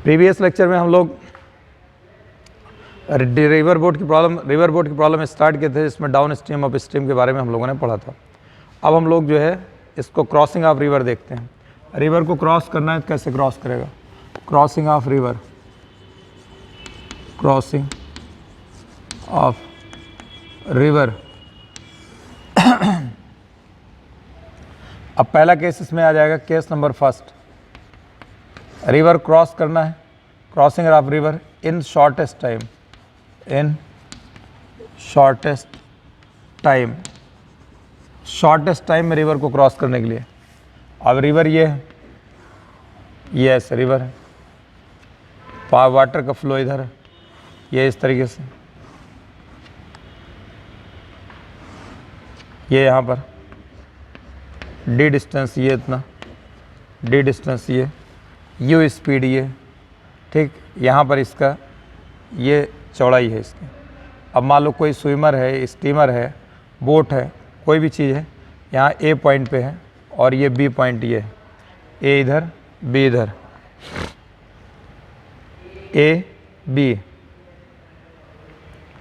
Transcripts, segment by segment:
Previous lecture में हम लोग रिवर बोट की प्रॉब्लम स्टार्ट किए थे, जिसमें डाउन स्ट्रीम अप स्ट्रीम के बारे में हम लोगों ने पढ़ा था। अब हम लोग जो है इसको क्रॉसिंग ऑफ रिवर देखते हैं। रिवर को क्रॉस करना है, कैसे क्रॉस करेगा? Crossing of river, crossing of river. अब पहला केस इसमें आ जाएगा, case number first. River cross करना है, crossing of river in shortest time, in shortest time. Shortest time में रिवर को क्रॉस करने के लिए। अब रिवर ये है, ये ऐसे रिवर है, वाटर का फ्लो इधर है, ये इस तरीके से, ये यहाँ पर डी डिस्टेंस ये इतना, डी डिस्टेंस ये, यू स्पीड ये, ठीक। यहाँ पर इसका ये चौड़ाई है इसकी। अब मान लो कोई स्विमर है, स्टीमर है, बोट है, कोई भी चीज़ है, यहाँ ए पॉइंट पे है और ये बी पॉइंट ये है, ए इधर बी इधर, ए बी,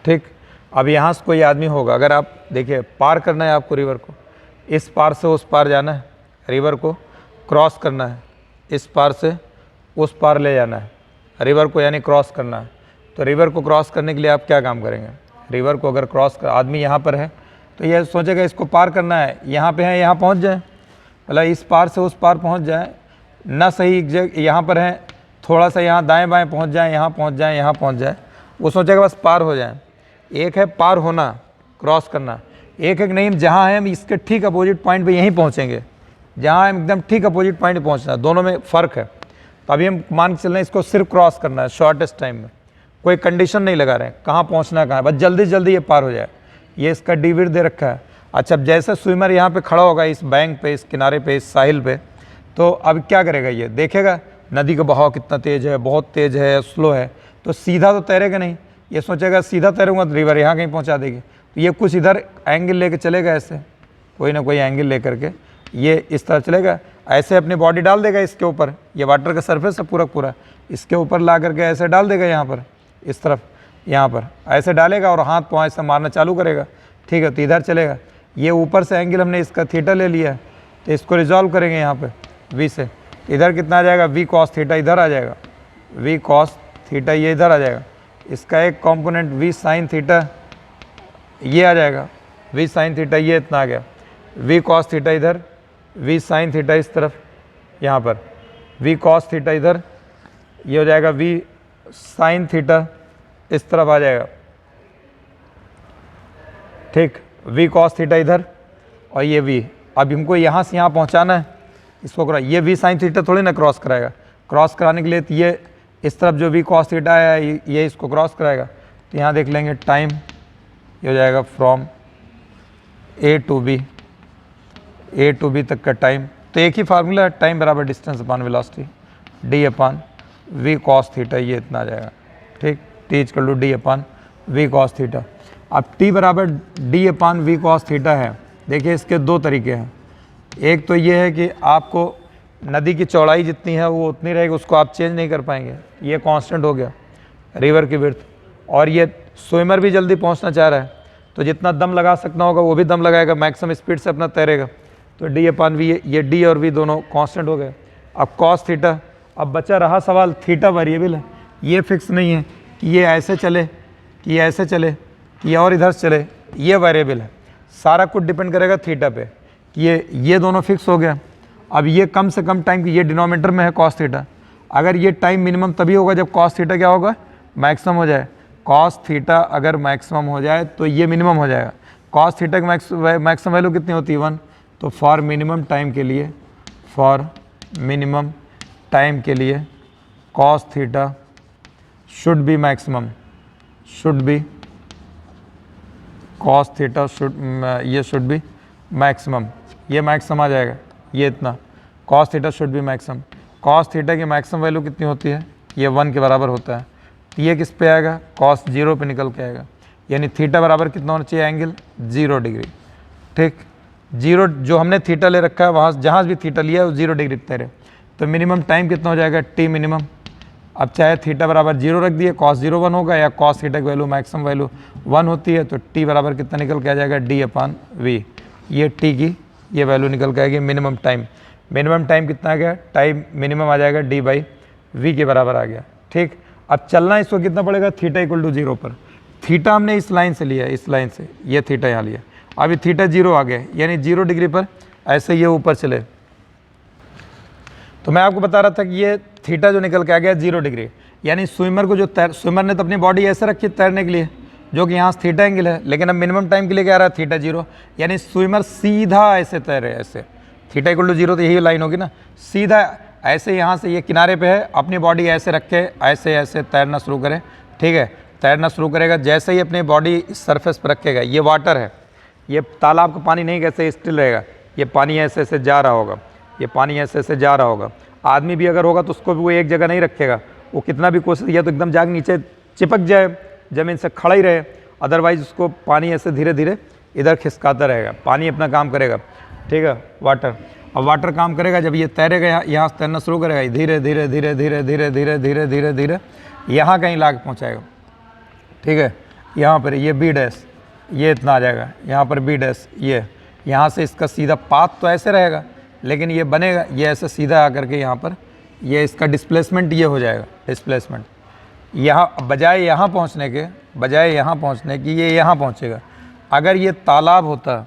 ठीक। अब यहाँ से कोई आदमी होगा, अगर आप देखिए पार करना है आपको रिवर को, इस पार से उस पार जाना है, रिवर को क्रॉस करना है, इस पार से उस पार ले जाना है रिवर को, यानी क्रॉस करना है। तो रिवर को क्रॉस करने के लिए आप क्या काम करेंगे? रिवर को अगर क्रॉस कर, आदमी यहाँ पर है तो यह सोचेगा इसको पार करना है, यहाँ पे है, यहाँ पहुँच जाए, मतलब इस पार से उस पार पहुँच जाए ना, सही जगह यहाँ पर है, थोड़ा सा यहाँ दाएँ बाएँ पहुँच जाए, यहाँ पहुँच जाए, यहाँ पहुँच जाए, वो सोचेगा बस पार हो जाए। एक है पार होना, क्रॉस करना, एक नहीं, जहाँ है हम इसके ठीक अपोजिट पॉइंट पे यहीं पहुँचेंगे, जहाँ हम एकदम ठीक अपोजिट पॉइंट पे पहुँचना, दोनों में फ़र्क है। तो अभी हम मान के चल रहे हैं इसको सिर्फ क्रॉस करना है शॉर्टेस्ट टाइम में, कोई कंडीशन नहीं लगा रहे हैं कहाँ पहुँचना है, कहाँ, बस जल्दी जल्दी ये पार हो जाए। ये इसका डीविड दे रखा है। अच्छा, अब जैसे स्विमर यहाँ पे खड़ा होगा इस बैंक पे, इस किनारे पे, इस साहिल पे, तो अब क्या करेगा? ये देखेगा नदी का बहाव कितना तेज़ है, बहुत तेज़ है, स्लो है, तो सीधा तो तैरेगा नहीं, ये सोचेगा सीधा तैरूंगा तो रिवर यहाँ कहीं पहुँचा देगी, तो ये कुछ इधर एंगल लेके चलेगा, ऐसे कोई ना कोई एंगल लेकर के ये इस तरह चलेगा, ऐसे अपनी बॉडी डाल देगा इसके ऊपर, ये वाटर का सरफेस है पूरा पूरा, इसके ऊपर ला करके ऐसे डाल देगा यहाँ पर, इस तरफ यहाँ पर ऐसे डालेगा और हाथ पाँव ऐसे मारना चालू करेगा, ठीक है। तो इधर चलेगा, ये ऊपर से एंगल हमने इसका थीटा ले लिया है, तो इसको रिजॉल्व करेंगे यहाँ पे वी से, इधर कितना आ जाएगा? वी कॉस थीटा इधर आ जाएगा, वी कॉस थीटा ये इधर आ जाएगा, इसका एक कंपोनेंट वी साइन थीटा ये आ जाएगा, वी साइन थीटा ये इतना आ गया, वी कॉस थीटा इधर, वी साइन थीटा इस तरफ, यहाँ पर वी कॉस थीटा इधर, ये हो जाएगा वी साइन थीटा इस तरफ आ जाएगा, ठीक। वी कॉस थीटा इधर और ये वी, अब हमको यहाँ से यहाँ पहुँचाना है इसको, ये वी साइन थीटा थोड़ी ना क्रॉस कराएगा, क्रॉस कराने के लिए तो ये इस तरफ जो वी कॉस थीटा है ये इसको क्रॉस कराएगा। तो यहाँ देख लेंगे टाइम ये हो जाएगा फ्रॉम ए टू बी तक का टाइम, तो एक ही फार्मूला है, टाइम बराबर distance upon velocity, d upon v cos theta ये इतना आ जाएगा, ठीक। T equal to d upon v cos theta. अब टी बराबर d upon v cos theta है, देखिए इसके दो तरीके हैं। एक तो ये है कि आपको नदी की चौड़ाई जितनी है वो उतनी रहेगी, उसको आप चेंज नहीं कर पाएंगे, ये कांस्टेंट हो गया रिवर की विड्थ, और ये स्विमर भी जल्दी पहुंचना चाह रहा है तो जितना दम लगा सकना होगा वो भी दम लगाएगा, मैक्सिमम स्पीड से अपना तैरेगा, तो डी अपान वी, ये डी और वी दोनों कांस्टेंट हो गए। अब कॉस थीटा, अब बचा रहा सवाल, थीटा वेरिएबल है, ये फिक्स नहीं है कि ये ऐसे चले कि ये ऐसे चले कि और इधर चले, ये वेरिएबल है, सारा कुछ डिपेंड करेगा थीटा पे कि ये दोनों फिक्स हो गया। अब ये कम से कम टाइम की, ये डिनोमिनेटर में है कॉस थीटा, अगर ये टाइम मिनिमम तभी होगा जब कॉस थीटा क्या होगा? मैक्सिमम हो जाए। कॉस थीटा अगर मैक्सिमम हो जाए तो ये मिनिमम हो जाएगा। कॉस थीटा की मैक्सिमम वैल्यू कितनी होती है? 1। तो फॉर मिनिमम टाइम के लिए, फॉर मिनिमम टाइम के लिए cos theta should be maximum, should be cos theta should, ये शुड बी मैक्सिमम, ये मैक्सिमम आ जाएगा, ये इतना cos theta should be maximum. Cos theta की मैक्सिमम वैल्यू कितनी होती है? ये 1 के बराबर होता है। ये किस पे आएगा? कॉस 0 पे निकल के आएगा, यानी थीटा बराबर कितना होना चाहिए? एंगल 0 डिग्री, ठीक। 0 जो हमने थीटा ले रखा है वहाँ जहाँ भी थीटा लिया है वो 0 डिग्री तैरे, तो मिनिमम टाइम कितना हो जाएगा? टी मिनिमम, अब चाहे थीटा बराबर 0 रख दिए, कॉस 0 1 होगा, या कॉस थीटा की वैल्यू मैक्सिमम वैल्यू 1 होती है, तो टी बराबर कितना निकल के आ जाएगा, d/v। ये टी की ये वैल्यू निकल के आएगी मिनिमम टाइम। मिनिमम टाइम कितना आ गया, टाइम मिनिमम आ जाएगा d/v के बराबर आ गया। ठीक, अब चलना इसको कितना पड़ेगा, थीटा इक्वल टू 0 पर। थीटा हमने इस लाइन से लिया है, इस लाइन से ये थीटा यहाँ लिया, अभी थीटा 0 आ गया, यानी 0 डिग्री पर ऐसे ये ऊपर चले। तो मैं आपको बता रहा था कि ये थीटा जो निकल के आ गया 0 डिग्री, यानी स्विमर को जो स्विमर ने तो अपनी बॉडी ऐसे रखी तैरने के लिए, जो कि यहाँ थीटा एंगल है, लेकिन अब मिनिमम टाइम के लिए क्या आ रहा है, थीटा 0, यानी स्विमर सीधा ऐसे तैरे, ऐसे थीटा इक्वल टू 0 तो यही लाइन होगी ना, सीधा ऐसे यहाँ से ये किनारे पे है, अपनी बॉडी ऐसे रख के ऐसे ऐसे तैरना शुरू करे। ठीक है, तैरना शुरू करेगा, जैसे ही अपनी बॉडी इस सरफेस पर रखेगा, ये वाटर है, ये तालाब का पानी नहीं कैसे स्टिल रहेगा, ये पानी ऐसे ऐसे जा रहा होगा, ये पानी ऐसे ऐसे जा रहा होगा। आदमी भी अगर होगा तो उसको भी वो एक जगह नहीं रखेगा, वो कितना भी कोशिश किया तो एकदम जाके नीचे चिपक जाए, ज़मीन से खड़ा ही रहे, अदरवाइज़ उसको पानी ऐसे धीरे धीरे इधर खिसकाता रहेगा, पानी अपना काम करेगा। ठीक है, वाटर, अब वाटर काम करेगा, जब ये तैरेगा यहाँ से तैरना शुरू करेगा, धीरे धीरे धीरे धीरे धीरे धीरे धीरे धीरे धीरे यहाँ कहीं ला के पहुँचाएगा। ठीक है, यहाँ पर ये बी डैश, ये इतना आ जाएगा, यहाँ पर बी डैश, ये यहाँ से इसका सीधा पाथ तो ऐसे रहेगा, लेकिन ये बनेगा ये ऐसे सीधा आकर के यहाँ पर ये इसका डिस्प्लेसमेंट ये हो जाएगा, डिस्प्लेसमेंट यहाँ बजाय यहाँ पहुँचने के, बजाय यहाँ पहुँचने की ये यहाँ पहुँचेगा। अगर ये तालाब होता,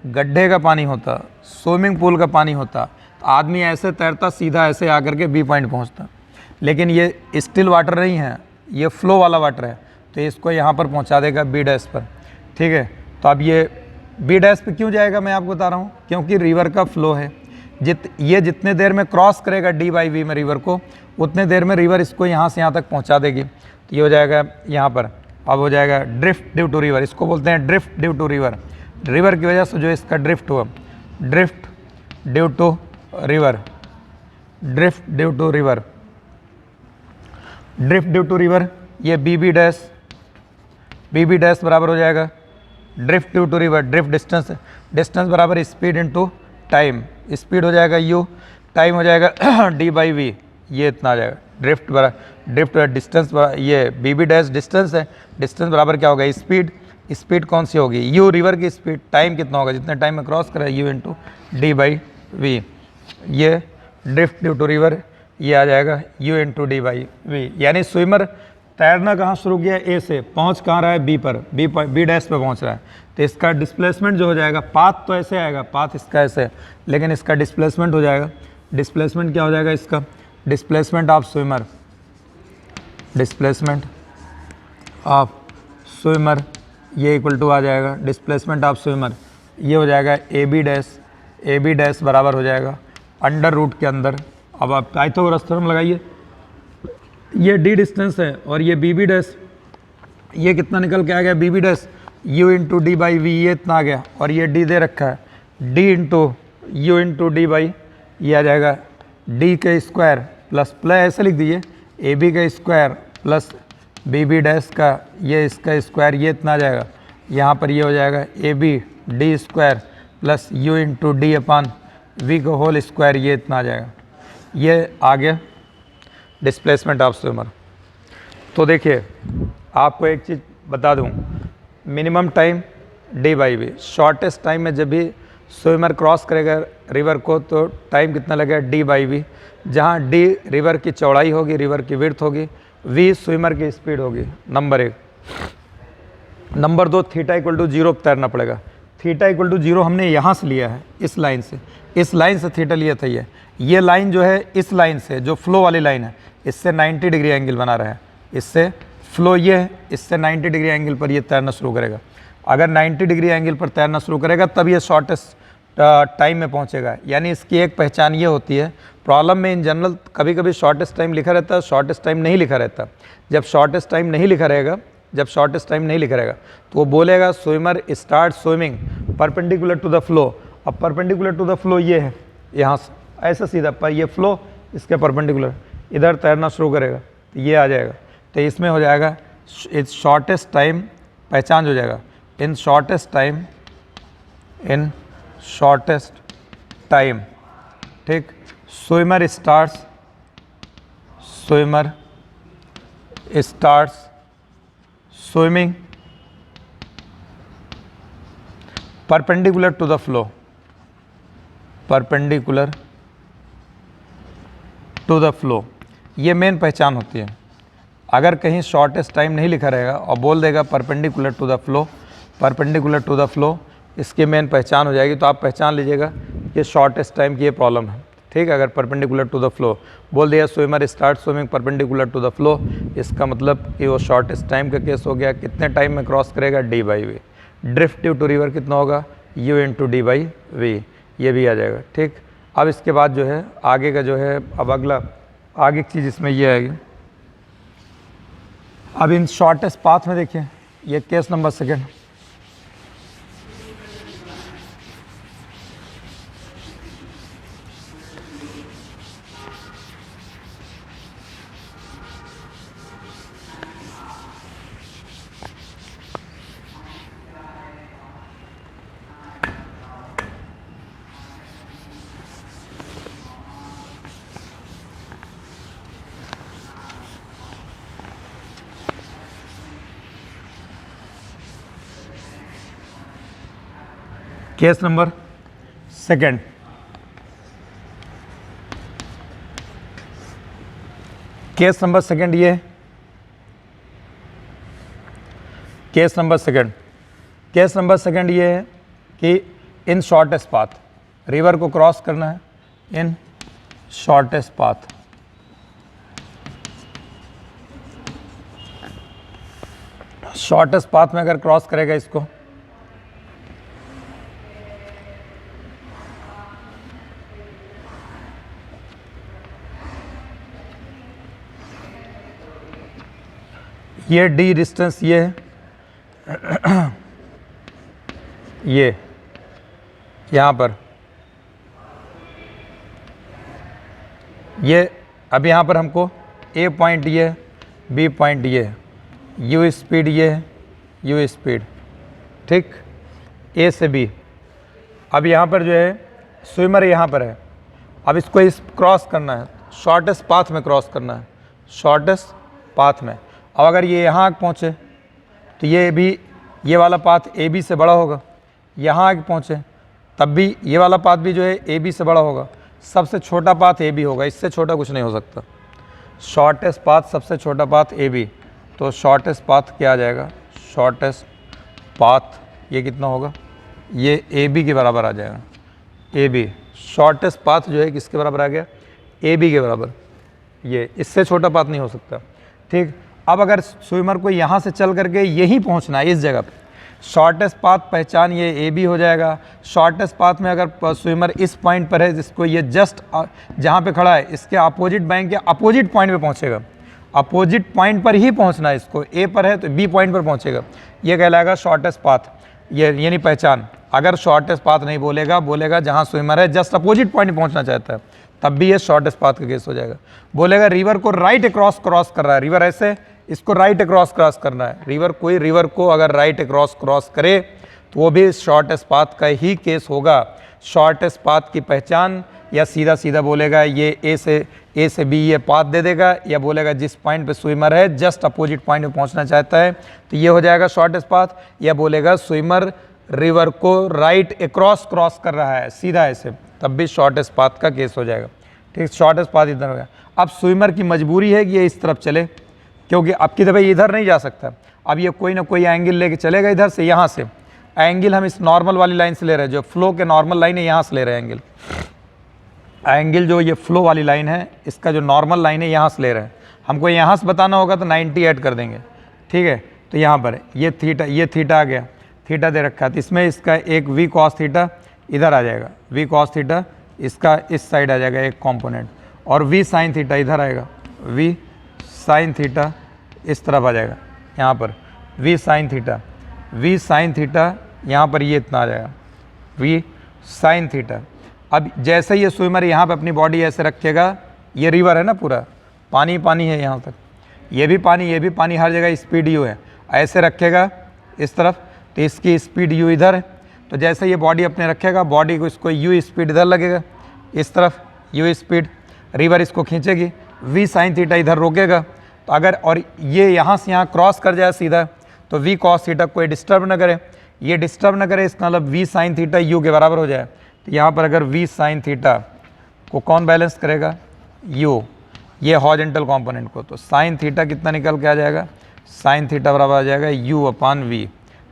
गड्ढे का पानी होता, स्विमिंग पूल का पानी होता, तो आदमी ऐसे तैरता सीधा ऐसे आकर के बी पॉइंट पहुँचता, लेकिन ये स्टिल वाटर नहीं है, ये फ्लो वाला वाटर है, तो इसको यहाँ पर पहुँचा देगा बी डैश पर। ठीक है, तो अब ये बी डैश पे क्यों जाएगा मैं आपको बता रहा हूँ, क्योंकि रिवर का फ्लो है, ये जितने देर में क्रॉस करेगा d/v में रिवर को, उतने देर में रिवर इसको यहाँ से यहाँ तक पहुँचा देगी। तो ये हो जाएगा यहाँ पर, अब हो जाएगा ड्रिफ्ट ड्यू टू रिवर, इसको बोलते हैं drift due to river. River की वजह से जो इसका ड्रिफ्ट हुआ, drift due to river, drift due to river, drift due to river, ये बी बी डैश बराबर हो जाएगा drift due to river, drift distance, distance बराबर स्पीड इनटू टाइम, स्पीड हो जाएगा u, टाइम हो जाएगा d/v, ये इतना आ जाएगा। ड्रिफ्ट डिस्टेंस, ये बी डैश डिस्टेंस है, डिस्टेंस बराबर क्या होगा, स्पीड, स्पीड कौन सी होगी, u रिवर की स्पीड, टाइम कितना होगा, जितने टाइम में क्रॉस करा u इंटू d/v, ये ड्रिफ्ट ड्यू टू रिवर, ये आ जाएगा u इंटू d/v। यानी स्विमर तैरना कहाँ शुरू किया, ए से, पहुँच कहाँ रहा है, बी पर, बी डैश पे पहुँच रहा है, तो इसका डिस्प्लेसमेंट जो हो जाएगा, पाथ तो ऐसे आएगा, पाथ इसका ऐसे, लेकिन इसका डिस्प्लेसमेंट हो जाएगा, डिस्प्लेसमेंट क्या हो जाएगा इसका, displacement of swimmer, displacement of swimmer, ये इक्वल टू आ जाएगा डिस्प्लेसमेंट ऑफ स्विमर, ये हो जाएगा ए बी डैश बराबर हो जाएगा अंडर रूट के अंदर। अब आप पाइथागोरस थ्योरम लगाइए, ये d डिस्टेंस है और ये बी डैश, ये कितना निकल के आ गया, B dash u into d/v, ये इतना आ गया, और ये d दे रखा है, d into u into d/, ये आ जाएगा d के स्क्वायर प्लस ऐसे लिख दीजिए ए बी का स्क्वायर प्लस बी डैश का ये इसका स्क्वायर, ये इतना आ जाएगा, यहाँ पर ये हो जाएगा a b d square plus u into d/v का होल स्क्वायर, ये इतना आ जाएगा, ये आ गया डिस्प्लेसमेंट ऑफ स्विमर। तो देखिए आपको एक चीज़ बता दूं, minimum time d/v, shortest time में जब भी स्विमर क्रॉस करेगा रिवर को तो टाइम कितना लगेगा, d/v, जहां d रिवर की चौड़ाई होगी, रिवर की विड्थ होगी, v स्विमर की स्पीड होगी, number 1। Number 2, theta equal to 0 तैरना पड़ेगा। थीटा इक्वल टू 0 हमने यहाँ से लिया है, इस लाइन से, इस लाइन से थीटा लिया था, ये लाइन जो है इस लाइन से, जो फ्लो वाली लाइन है, इससे 90 डिग्री एंगल बना रहा है, इससे फ्लो ये है, इससे 90 डिग्री एंगल पर ये तैरना शुरू करेगा। अगर 90 डिग्री एंगल पर तैरना शुरू करेगा तब ये शॉर्टेस्ट टाइम में पहुंचेगा। यानी इसकी एक पहचान ये होती है, प्रॉब्लम में इन जनरल कभी कभी शॉर्टेस्ट टाइम लिखा रहता है, शॉर्टेस्ट टाइम नहीं लिखा रहता। जब शॉर्टेस्ट टाइम नहीं लिखा रहेगा, जब शॉर्टेस्ट टाइम नहीं लिखा रहेगा तो वो बोलेगा swimmer start swimming perpendicular to the flow. अब परपेंडिकुलर टू द फ्लो ये है, यहाँ से ऐसा सीधा पर ये फ्लो इसके परपेंडिकुलर इधर तैरना शुरू करेगा, तो ये आ जाएगा। तो इसमें हो जाएगा इट्स शॉर्टेस्ट टाइम, पहचान हो जाएगा इन शॉर्टेस्ट टाइम, इन शॉर्टेस्ट टाइम, ठीक। Swimmer starts swimming perpendicular to the flow, perpendicular to the flow, ये मेन पहचान होती है। अगर कहीं शॉर्टेस्ट टाइम नहीं लिखा रहेगा और बोल देगा perpendicular to the flow, perpendicular to the flow, इसकी मेन पहचान हो जाएगी। तो आप पहचान लीजिएगा ये शॉर्टेस्ट टाइम की ये प्रॉब्लम है, ठीक है। अगर परपेंडिकुलर टू द फ्लो बोल दिया, swimmer start swimming perpendicular to the flow, इसका मतलब कि वो शॉर्टेस्ट टाइम का केस हो गया। कितने टाइम में क्रॉस करेगा, d by v. Drift due to river कितना होगा, u into d by v, ये भी आ जाएगा, ठीक। अब इसके बाद जो है आगे का जो है, अब अगला आगे की चीज़ इसमें ये आएगी। अब इन शॉर्टेस्ट पाथ में देखिए, ये case number second, case number second, case number second ये, case number second, case number second ये है कि इन शॉर्टेस्ट पाथ, रिवर को क्रॉस करना है in shortest path, shortest path में अगर क्रॉस करेगा इसको, ये डी डिस्टेंस ये है, ये यहाँ पर ये, अब यहाँ पर हमको ए पॉइंट ये है, बी पॉइंट ये है, यू स्पीड ये है, यू स्पीड, ठीक, ए से बी। अब यहाँ पर जो है स्विमर यहाँ पर है, अब इसको इस क्रॉस करना है, शॉर्टेस्ट पाथ में क्रॉस करना है, शॉर्टेस्ट पाथ में। अब अगर ये यहाँ पहुँचे तो ये भी, ये वाला पाथ ए बी से बड़ा होगा, यहाँ आगे पहुँचे तब भी ये वाला पाथ भी जो है ए बी से बड़ा होगा, सबसे छोटा पाथ ए बी होगा, इससे छोटा कुछ नहीं हो सकता। शॉर्टेस्ट पाथ सबसे छोटा पाथ ए बी, तो शॉर्टेस्ट पाथ क्या आ जाएगा, शॉर्टेस्ट पाथ ये कितना होगा, ये ए बी के बराबर आ जाएगा, ए बी। शॉर्टेस्ट पाथ जो है किसके बराबर आ गया, ए बी के बराबर, ये इससे छोटा पाथ नहीं हो सकता, ठीक। अब अगर स्विमर को यहाँ से चल करके यहीं पहुँचना है इस जगह पे, शॉर्टेस्ट पाथ पहचान ये ए बी हो जाएगा। शॉर्टेस्ट पाथ में अगर स्विमर इस पॉइंट पर है, जिसको ये जस्ट जहाँ पे खड़ा है इसके अपोजिट बैंक के अपोजिट पॉइंट पे पहुँचेगा, अपोजिट पॉइंट पर ही पहुँचना है इसको, ए पर है तो बी पॉइंट पर पहुँचेगा, ये कहलाएगा शॉर्टेस्ट पाथ। ये यानी पहचान, अगर शॉर्टेस्ट पाथ नहीं बोलेगा, बोलेगा जहाँ स्विमर है जस्ट अपोजिट पॉइंट पहुँचना चाहता है, तब भी ये शॉर्टेस्ट पाथ का केस हो जाएगा। बोलेगा रिवर को राइट अक्रॉस क्रॉस कर रहा है, रिवर ऐसे, इसको राइट अक्रॉस क्रॉस करना है, रिवर कोई रिवर को अगर राइट अक्रॉस क्रॉस करे तो वो भी शॉर्टेस्ट पाथ का ही केस होगा। शॉर्टेस्ट पाथ की पहचान, या सीधा सीधा बोलेगा ये ए से बी ये पाथ दे देगा, या बोलेगा जिस पॉइंट पे स्विमर है जस्ट अपोजिट पॉइंट पे पहुंचना चाहता है तो ये हो जाएगा शॉर्टेस्ट पाथ, या बोलेगा स्विमर रिवर को राइट अक्रॉस क्रॉस कर रहा है सीधा ऐसे, तब भी शॉर्टेस्ट पाथ का केस हो जाएगा, ठीक। शॉर्टेस्ट पाथ इधर हो गया। अब स्विमर की मजबूरी है कि ये इस तरफ चले, क्योंकि अब की दफ़ा इधर नहीं जा सकता, अब ये कोई ना कोई एंगल लेके चलेगा इधर से, यहाँ से एंगल हम इस नॉर्मल वाली लाइन से ले रहे हैं, जो फ्लो के नॉर्मल लाइन है यहाँ से ले रहे हैं एंगल, एंगल जो ये फ्लो वाली लाइन है इसका जो नॉर्मल लाइन है यहाँ से ले रहे हैं। हमको यहाँ से बताना होगा तो 90 ऐड कर देंगे, ठीक है। तो यहाँ पर ये थीटा आ गया, थीटा दे रखा है, तो इसमें इसका एक वी कॉस थीटा इधर आ जाएगा, वी कॉस थीटा इसका इस साइड आ जाएगा एक कॉम्पोनेंट, और वी साइन थीटा इधर आएगा, वी साइन थीटा इस तरफ आ जाएगा, यहाँ पर वी साइन थीटा यहाँ पर ये इतना आ जाएगा, वी साइन थीटा। अब जैसे ही ये स्विमर यहाँ पे अपनी बॉडी ऐसे रखेगा, ये रिवर है ना पूरा, पानी पानी है यहाँ तक, ये भी पानी, हर जगह स्पीड यू है, ऐसे रखेगा इस तरफ तो इसकी स्पीड यू इधर है, तो जैसे ये बॉडी अपने रखेगा, बॉडी को इसको यू स्पीड इधर लगेगा, इस तरफ यू स्पीड, रिवर इसको खींचेगी, वी साइन थीटा इधर रोकेगा, तो अगर और ये यहाँ से यहाँ क्रॉस कर जाए सीधा तो v cos थीटा कोई डिस्टर्ब ना करे, ये डिस्टर्ब ना करे, इसका मतलब v sin थीटा u के बराबर हो जाए। तो यहाँ पर अगर v sin थीटा को कौन बैलेंस करेगा, u, ये हॉरिजॉन्टल कंपोनेंट को, तो sin थीटा कितना निकल के आ जाएगा, sin थीटा बराबर आ जाएगा u अपान v,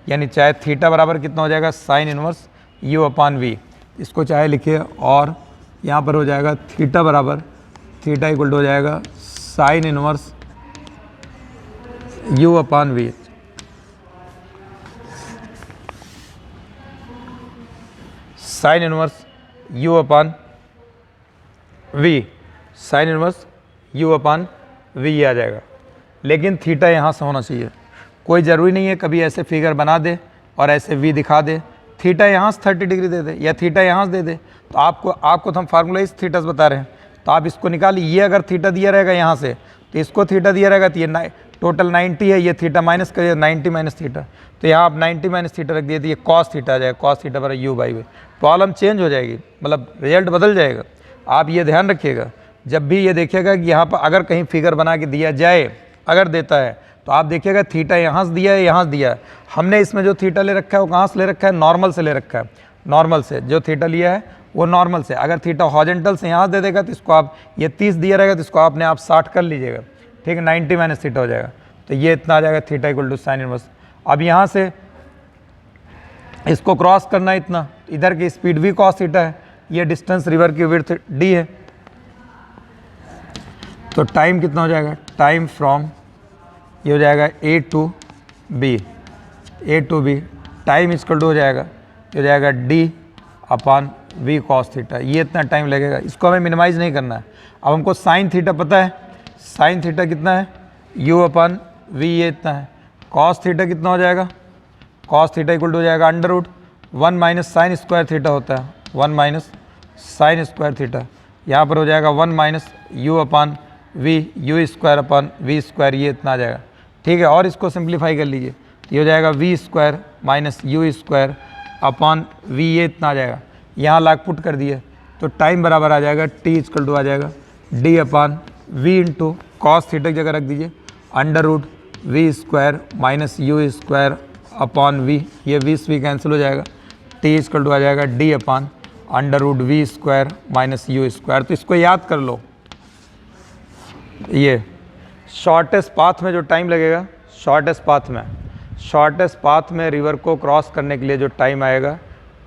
यानी चाहे थीटा बराबर कितना हो जाएगा sin इनवर्स u अपान v, इसको चाहे लिखिए, और यहाँ पर हो जाएगा थीटा बराबर, थीटा इक्वल टू हो जाएगा sin इनवर्स u अपान v। साइन इनवर्स u अपान v, साइन इनवर्स u अपान v ये आ जाएगा। लेकिन थीटा यहाँ से होना चाहिए, कोई ज़रूरी नहीं है कभी ऐसे फिगर बना दे और ऐसे v दिखा दे, थीटा यहाँ से 30 डिग्री दे दे या थीटा यहाँ से दे दे, तो आपको तो हम फार्मूला इस थीटा से बता रहे हैं, तो आप इसको निकालिए। ये अगर थीटा दिया रहेगा यहाँ से, तो इसको थीटा दिया रहेगा, तो ये टोटल 90 है, ये थीटा माइनस करिए 90 माइनस थीटा, तो यहाँ आप 90 माइनस थीटा रख दिए, तो ये कॉस थीटा आ जाएगा, कॉस थीटा बराबर u by v। Problem change हो जाएगी, मतलब रिजल्ट बदल जाएगा। आप ये ध्यान रखिएगा, जब भी ये देखिएगा कि यहाँ पर अगर कहीं फिगर बना के दिया जाए, अगर देता है तो आप देखिएगा थीटा यहाँ से दिया है, यहाँ से दिया है। हमने इसमें जो थीटा ले रखा है वो कहाँ से ले रखा है, नॉर्मल से ले रखा है, नॉर्मल से जो थीटा लिया है वो नॉर्मल से। अगर थीटा हॉरिजॉन्टल से यहाँ दे देगा तो इसको आप, ये 30 दिया रहेगा तो इसको आपने आप 60 कर लीजिएगा, ठीक है, 90 माइनस थीटा हो जाएगा, तो ये इतना आ जाएगा theta equal to sine inverse. अब यहाँ से इसको क्रॉस करना है इतना, इधर की स्पीड v cos थीटा है, ये डिस्टेंस रिवर की विड्थ d है, तो टाइम कितना हो जाएगा, टाइम फ्रॉम ये हो जाएगा a to b, time equal to हो जाएगा, ये हो जाएगा d upon v cos theta, ये इतना टाइम लगेगा, इसको हमें मिनिमाइज़ नहीं करना है। अब हमको साइन थीटा पता है, साइन थीटा कितना है, u अपान v, ये इतना है। cos थीटा कितना हो जाएगा, cos थीटा इक्वल टू हो जाएगा under root 1 minus sine square theta होता है, 1 माइनस साइन स्क्वायर थीटा, यहाँ पर हो जाएगा 1 माइनस u अपान v, u square upon v square, ये इतना आ जाएगा, ठीक है। और इसको सिंप्लीफाई कर लीजिए, ये हो जाएगा v square minus u square upon v, ये इतना आ जाएगा। यहाँ लाग पुट कर दिए तो टाइम बराबर आ जाएगा t इक्वल टू आ जाएगा d upon v into cos theta की जगह रख दीजिए under root v square minus u square upon v, ये v से v कैंसिल हो जाएगा, t इक्वल टू आ जाएगा d upon under root v square minus u square. तो इसको याद कर लो, ये शॉर्टेस्ट पाथ में जो टाइम लगेगा, शॉर्टेस्ट पाथ में रिवर को क्रॉस करने के लिए जो टाइम आएगा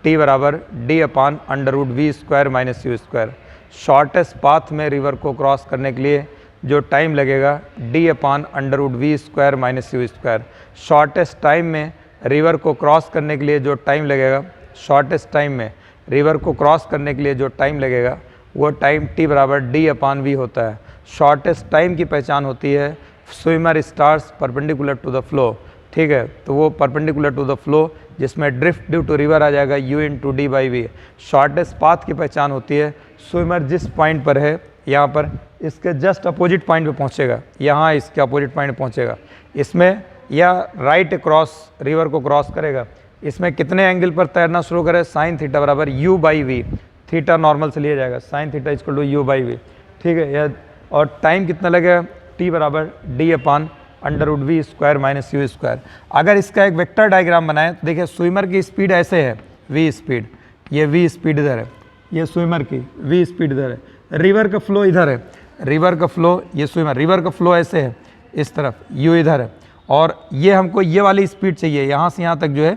t बराबर d upon under root v square minus u square. Shortest path में रिवर को क्रॉस करने के लिए जो टाइम लगेगा d upon under root v square minus u square. Shortest time में रिवर को क्रॉस करने के लिए जो टाइम लगेगा, शॉर्टेस्ट टाइम में रिवर को क्रॉस करने के लिए जो टाइम लगेगा वो टाइम t बराबर d अपान v होता है। शॉर्टेस्ट टाइम की पहचान होती है swimmer starts perpendicular to the flow, ठीक है, तो वो परपेंडिकुलर टू द फ्लो जिसमें ड्रिफ्ट ड्यू टू रिवर आ जाएगा u into d by v. Shortest path की पहचान होती है स्विमर जिस पॉइंट पर है, यहाँ पर इसके जस्ट अपोजिट पॉइंट पे पहुँचेगा, यहाँ इसके अपोजिट पॉइंट पहुँचेगा, इसमें या राइट क्रॉस रिवर को क्रॉस करेगा, इसमें कितने एंगल पर तैरना शुरू करे, साइन थीटा बराबर u by v, theta normal से लिया जाएगा, sine theta equal to u by v, ठीक है। यह और टाइम कितना लगेगा, t बराबर d upon under root v square minus you square. अगर इसका एक वेक्टर डायग्राम बनाएं तो देखिए स्विमर की स्पीड ऐसे है, v स्पीड, ये v स्पीड इधर है, ये स्विमर की v स्पीड इधर है, रिवर का फ्लो इधर है, रिवर का फ्लो, ये स्विमर, रिवर का फ्लो ऐसे है इस तरफ, u इधर है, और ये हमको ये वाली स्पीड चाहिए, यहाँ से यहाँ तक जो है,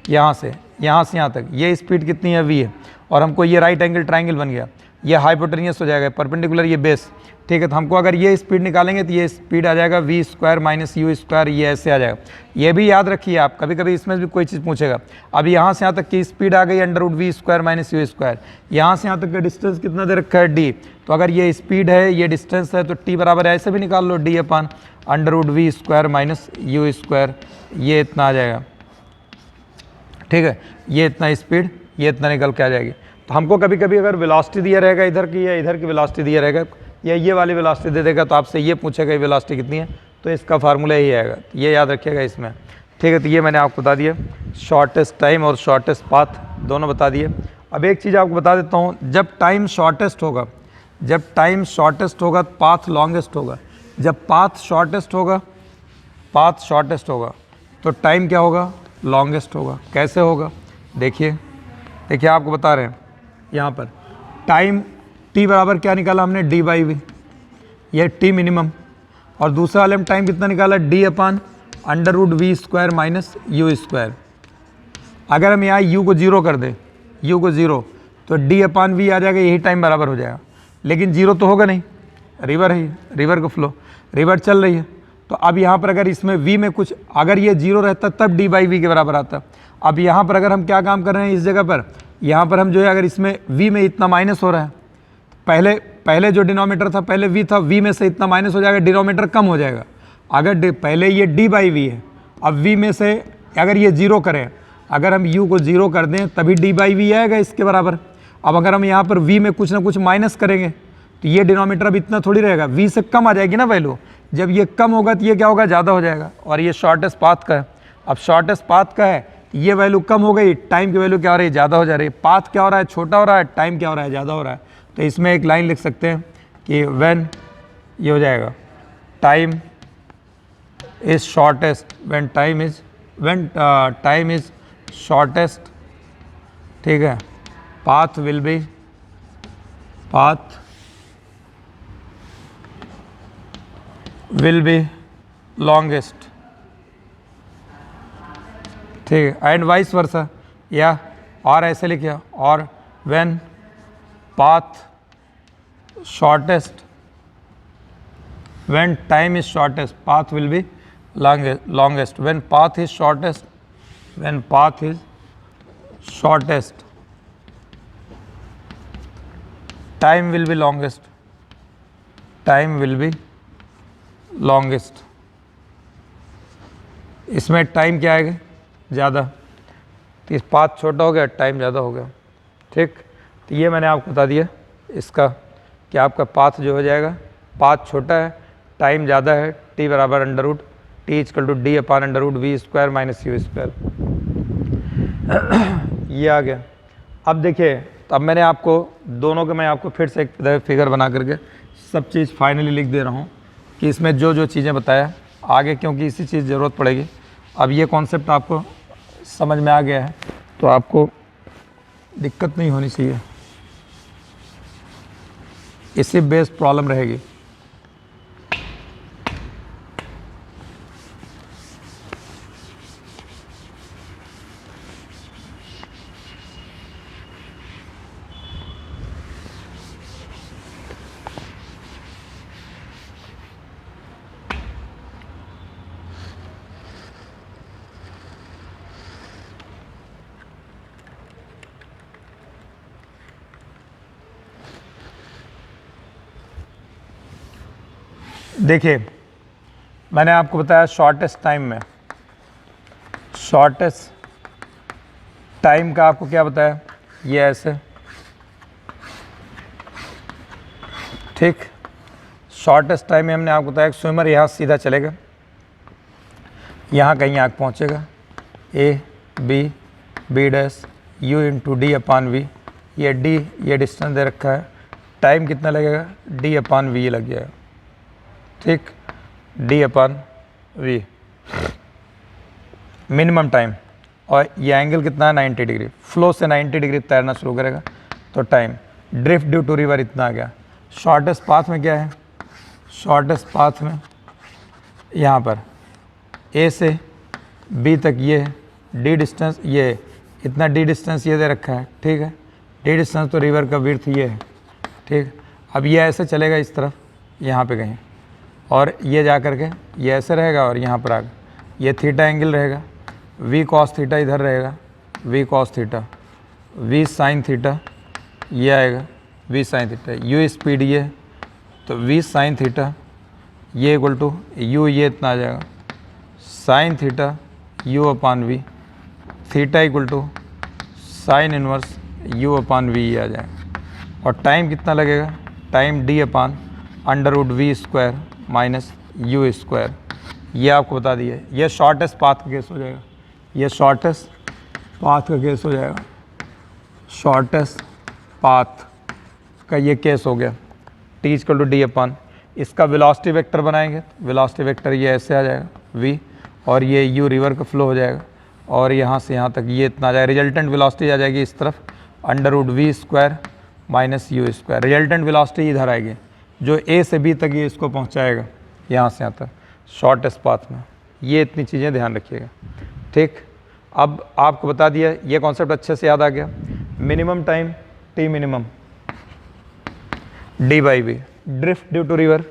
यहाँ से यहाँ तक ये स्पीड कितनी है, v है, और हमको ये राइट एंगल ट्राइंगल बन गया, ये हाइपोटेनियस हो जाएगा, परपेंडिकुलर ये बेस, ठीक है। तो हमको अगर ये स्पीड निकालेंगे तो ये स्पीड आ जाएगा v square minus you square, ये ऐसे आ जाएगा। ये भी याद रखिए आप, कभी कभी इसमें भी कोई चीज़ पूछेगा। अब यहाँ से यहाँ तक की स्पीड आ गई under root v square minus you square, यहाँ से यहाँ तक का डिस्टेंस कितना दे रखा है d, तो अगर ये स्पीड है, ये डिस्टेंस है, तो t बराबर ऐसे भी निकाल लो d upon under root v square minus you square, ये इतना आ जाएगा, ठीक है, ये इतना स्पीड, ये इतना निकल के आ जाएगी। तो हमको कभी कभी अगर वेलोसिटी दिया रहेगा इधर की या इधर की वेलोसिटी दिया रहेगा या ये वाली वेलोसिटी दे देगा तो आपसे ये पूछेगा वेलोसिटी कितनी है, तो इसका फार्मूला यही आएगा, ये याद रखिएगा इसमें, ठीक है। तो ये मैंने आपको बता दिया, शॉर्टेस्ट टाइम और शॉर्टेस्ट पाथ दोनों बता दिए। अब एक चीज़ आपको बता देता हूँ, जब टाइम शॉर्टेस्ट होगा तो पाथ लॉन्गेस्ट होगा। जब पाथ शॉर्टेस्ट होगा तो टाइम क्या होगा, लॉन्गेस्ट होगा। कैसे होगा, देखिए आपको बता रहे हैं यहाँ पर टाइम t बराबर क्या निकाला हमने, d/v, ये t मिनिमम, और दूसरे वाले में टाइम कितना निकाला, d/√v² माइनस u²। अगर हम यहाँ u को 0 कर दें, u को 0, तो d/v आ जाएगा, यही टाइम बराबर हो जाएगा। लेकिन 0 तो होगा नहीं, रिवर है, रिवर का फ्लो, रिवर चल रही है। तो अब यहाँ पर अगर इसमें v में कुछ, अगर ये 0 रहता तब d/v के बराबर आता। अब यहाँ पर अगर हम क्या काम कर रहे हैं इस जगह पर, यहाँ पर हम जो है अगर इसमें v में इतना माइनस हो रहा है, पहले जो डिनोमीटर था, पहले v था, v में से इतना माइनस हो जाएगा, डिनोमीटर कम हो जाएगा। अगर पहले ये d/v है, अब v में से अगर ये 0 करें, अगर हम u को 0 कर दें तभी d/v आएगा इसके बराबर। अब अगर हम यहाँ पर v में कुछ ना कुछ माइनस करेंगे तो ये डिनोमीटर अब इतना थोड़ी रहेगा, v से कम आ जाएगी ना वैल्यू। जब ये कम होगा तो ये क्या होगा, ज़्यादा हो जाएगा। और ये शॉर्टेस्ट पाथ का है, अब शॉर्टेस्ट पाथ का है, ये वैल्यू कम हो गई, टाइम की वैल्यू क्या हो रही है, ज़्यादा हो जा रही है। पाथ क्या हो रहा है, छोटा हो रहा है, टाइम क्या हो रहा है, ज़्यादा हो रहा है। तो इसमें एक लाइन लिख सकते हैं कि व्हेन, ये हो जाएगा time is shortest, when time is shortest, ठीक है, पाथ विल बी लॉन्गेस्ट, ठीक है, एंड वाइस वर्सा, या और ऐसे लिखिए, और when path shortest, when time is shortest, path will be longest. When path is shortest, time will be longest, इसमें टाइम क्या आएगा, ज़्यादा, तो इस पाथ छोटा हो गया, टाइम ज़्यादा हो गया, ठीक। तो ये मैंने आपको बता दिया इसका कि आपका पाथ जो हो जाएगा, पाथ छोटा है, टाइम ज़्यादा है, t बराबर √, t = d/√v² माइनस u², ये आ गया। अब देखिए, तो अब मैंने आपको दोनों के, मैं आपको फिर से एक फिगर बना करके सब चीज़ फाइनली लिख दे रहा हूँ कि इसमें जो जो चीज़ें बताया आगे, क्योंकि इसी चीज़ ज़रूरत पड़ेगी। अब ये कॉन्सेप्ट आपको समझ में आ गया है तो आपको दिक्कत नहीं होनी चाहिए, इससे बेस्ड प्रॉब्लम रहेगी। देखिए, मैंने आपको बताया शॉर्टेस्ट टाइम का आपको क्या बताया, ये ऐसे, ठीक। शॉर्टेस्ट टाइम में हमने आपको बताया कि स्विमर यहाँ सीधा चलेगा, यहाँ कहीं आग पहुँचेगा, a b b' u × d/v, ये d, ये डिस्टेंस दे रखा है, टाइम कितना लगेगा, d/v लग जाएगा, ठीक, d/v मिनिमम टाइम, और ये एंगल कितना है, 90 डिग्री। फ्लो से 90 डिग्री तैरना शुरू करेगा तो time, drift due to river इतना आ गया। शॉर्टेस्ट पाथ में क्या है, शॉर्टेस्ट पाथ में यहाँ पर a से b तक ये है, d डिस्टेंस, ये इतना d डिस्टेंस ये दे रखा है, ठीक है, d डिस्टेंस तो रिवर का विड्थ ये है, ठीक। अब ये ऐसे चलेगा इस तरफ, यहाँ पे कहीं, और ये जा कर के ये ऐसे रहेगा, और यहाँ पर आगे ये थीटा एंगल रहेगा, v cos थीटा इधर रहेगा, v cos theta, v sin theta ये आएगा, v sin theta, u speed ये, तो v sin थीटा ये इक्वल टू u, ये इतना आ जाएगा, sin theta u/v, theta equal to sin inverse u/v ये आ जाएगा। और टाइम कितना लगेगा, टाइम d/√v² माइनस u², ये आपको बता दिया। ये शॉर्टेस्ट पाथ का केस हो जाएगा, ये शॉर्टेस्ट पाथ का केस हो जाएगा, शॉर्टेस्ट पाथ का ये केस हो गया, t = d/, इसका वेलोसिटी वेक्टर बनाएंगे, वेलोसिटी वेक्टर ये ऐसे आ जाएगा v, और ये u रिवर का फ्लो हो जाएगा, और यहाँ से यहाँ तक ये इतना आ जाएगा। रिजल्टेंट वेलोसिटी आ जाएगी इस तरफ √v² minus u²। Resultant velocity इधर आएगी जो a से b तक ये इसको पहुँचाएगा, यहाँ से यहाँ तक शॉर्टेस्ट पाथ में। ये इतनी चीज़ें ध्यान रखिएगा, ठीक। अब आपको बता दिया, ये कॉन्सेप्ट अच्छे से याद आ गया। Minimum time t minimum d/v, drift due to river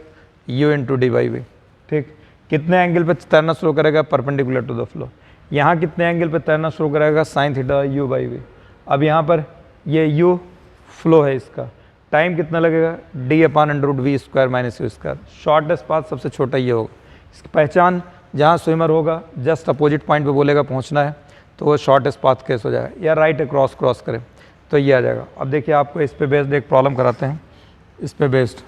u × d/v, ठीक। कितने एंगल पे तैरना शुरू करेगा, परपेंडिकुलर टू द फ्लो। यहाँ कितने एंगल पे तैरना शुरू करेगा, sin थीटा u/v। अब यहाँ पर ये u फ्लो है, इसका टाइम कितना लगेगा, d/√v² minus u²। Shortest path सबसे छोटा ये होगा। इसकी पहचान, जहाँ स्विमर होगा जस्ट अपोजिट पॉइंट पे बोलेगा पहुँचना है, तो वो शॉर्टेस्ट पाथ केस हो जाएगा। या राइट अक्रॉस क्रॉस करें तो ये आ जाएगा। अब देखिए आपको इस पे बेस्ड एक प्रॉब्लम कराते हैं, इस पे बेस्ड।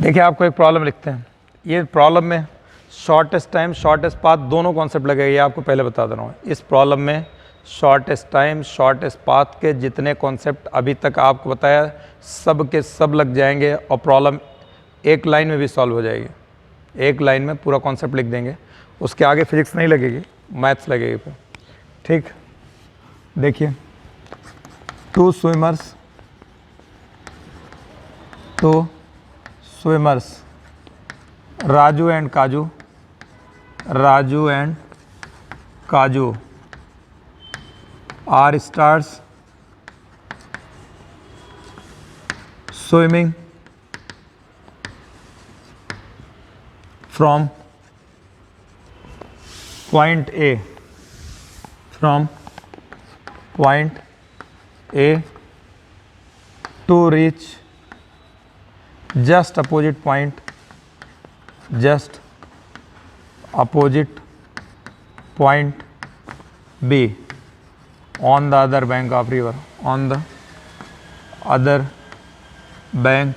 देखिए आपको एक प्रॉब्लम लिखते हैं। ये प्रॉब्लम में शॉर्टेस्ट टाइम, शॉर्टेस्ट पाथ दोनों कॉन्सेप्ट लगेगा, ये आपको पहले बता दे रहा हूँ। इस प्रॉब्लम में शॉर्टेस्ट टाइम, शॉर्टेस्ट पाथ के जितने कॉन्सेप्ट अभी तक आपको बताया सब के सब लग जाएंगे, और प्रॉब्लम एक लाइन में भी सॉल्व हो जाएगी। एक लाइन में पूरा कॉन्सेप्ट लिख देंगे, उसके आगे फिजिक्स नहीं लगेगी, मैथ्स लगेगी फिर, ठीक। देखिए, 2 swimmers Raju and Kaju are stars swimming from point A to reach just opposite point B on the other bank of river, on the other bank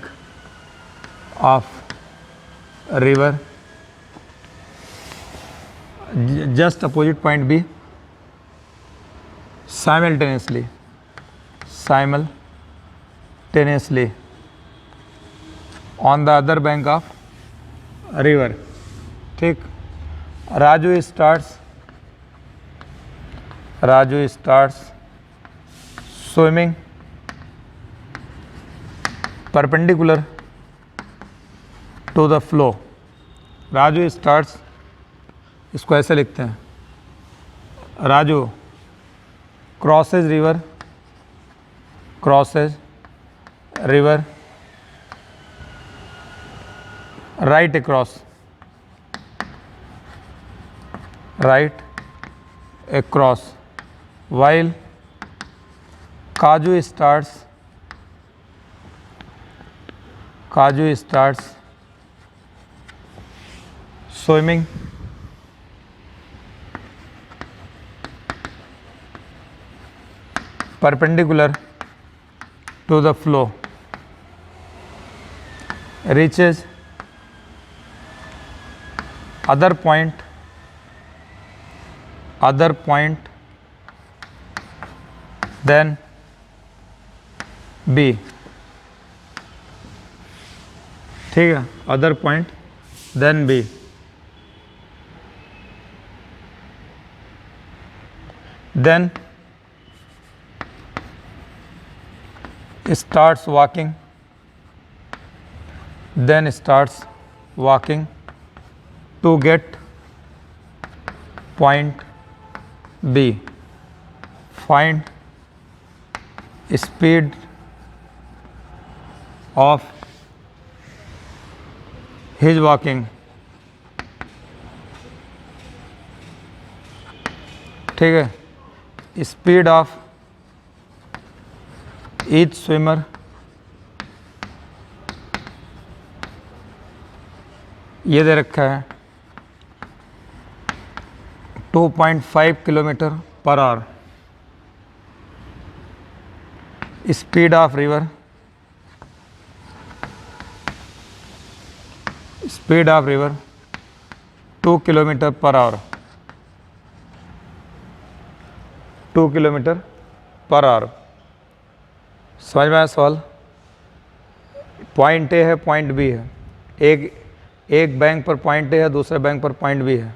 of river, just opposite point B, simultaneously on the other bank of river, ठीक। Raju starts swimming perpendicular to the flow। Raju starts, इसको ऐसे लिखते हैं, Raju crosses river right across while Kaju starts swimming perpendicular to the flow, reaches other point then B, ठीक है, other point then B, then starts walking to get point B, find speed of his walking. ठीक है, speed of each swimmer ये दे रखा है 2.5 kilometre per our. Speed of river, speed of river 2 kilometre per our, 2 kilometre per our. समझ में आया सवाल? पॉइंट ए है, पॉइंट बी है, एक बैंक पर पॉइंट ए है, दूसरे बैंक पर पॉइंट बी है।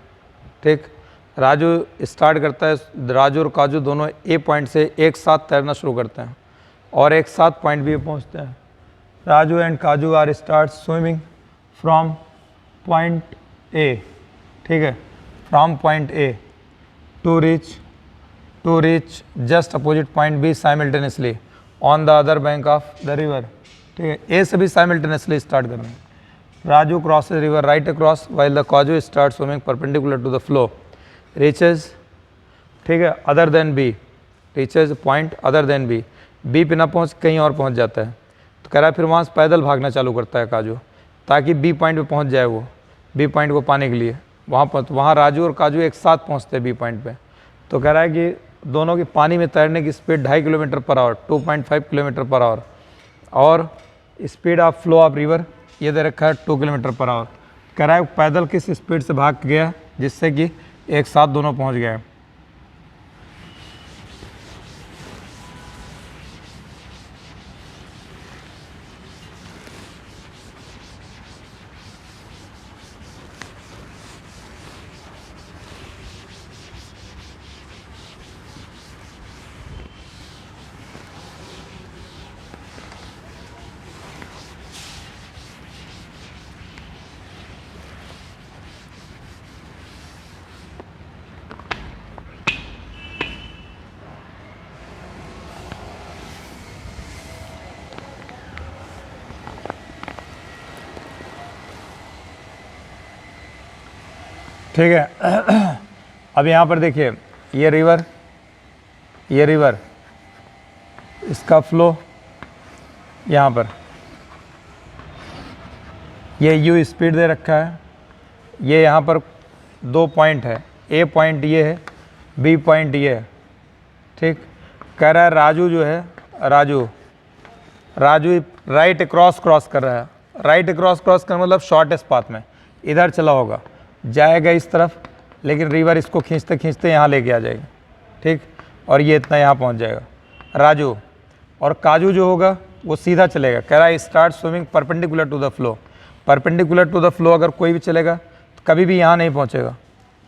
ठीक, राजू स्टार्ट करता है, राजू और काजू दोनों ए पॉइंट से एक साथ तैरना शुरू करते हैं और एक साथ पॉइंट बी पे पहुंचते हैं। Raju and Kaju are start swimming from point A, ठीक है, from point A to reach just opposite point B simultaneously on the other bank of the river. ठीक है, ए से भी साइमल्टेनियसली स्टार्ट करना है। Raju crosses river right across while the Kaju start swimming perpendicular to the flow, reaches, ठीक है, other than B, reaches point other than B, B पे ना पहुँच कहीं और पहुँच जाता है। तो कह रहा है फिर वहाँ से पैदल भागना चालू करता है काजू ताकि बी पॉइंट पे पहुँच जाए, वो बी पॉइंट को पाने के लिए। वहाँ राजू और काजू एक साथ पहुँचते हैं बी पॉइंट पे। तो कह रहा है कि दोनों की पानी में तैरने की speed 2.5 kilometre per hour, 2.5 kilometre per hour, और speed of flow of river ये दे रखा है 2 किलोमीटर पर आवर। कह रहा है पैदल किस स्पीड से भाग गया जिससे कि एक साथ दोनों पहुंच गए। ठीक है, अब यहाँ पर देखिए ये रिवर इसका फ्लो यहाँ पर ये यू स्पीड दे रखा है। ये यहाँ पर 2 पॉइंट है, ए पॉइंट ये है, बी पॉइंट ये है। ठीक, कह रहा है राजू जो है, राजू राइट क्रॉस कर रहा है। राइट क्रॉस कर मतलब शॉर्टेस्ट पाथ में इधर चला होगा, जाएगा इस तरफ, लेकिन रिवर इसको खींचते खींचते यहाँ लेके आ जाएगी। ठीक, और ये इतना यहाँ पहुँच जाएगा राजू। और काजू जो होगा वो सीधा चलेगा। कह रहा है start swimming perpendicular to the flow. Perpendicular to the flow अगर कोई भी चलेगा तो कभी भी यहाँ नहीं पहुँचेगा,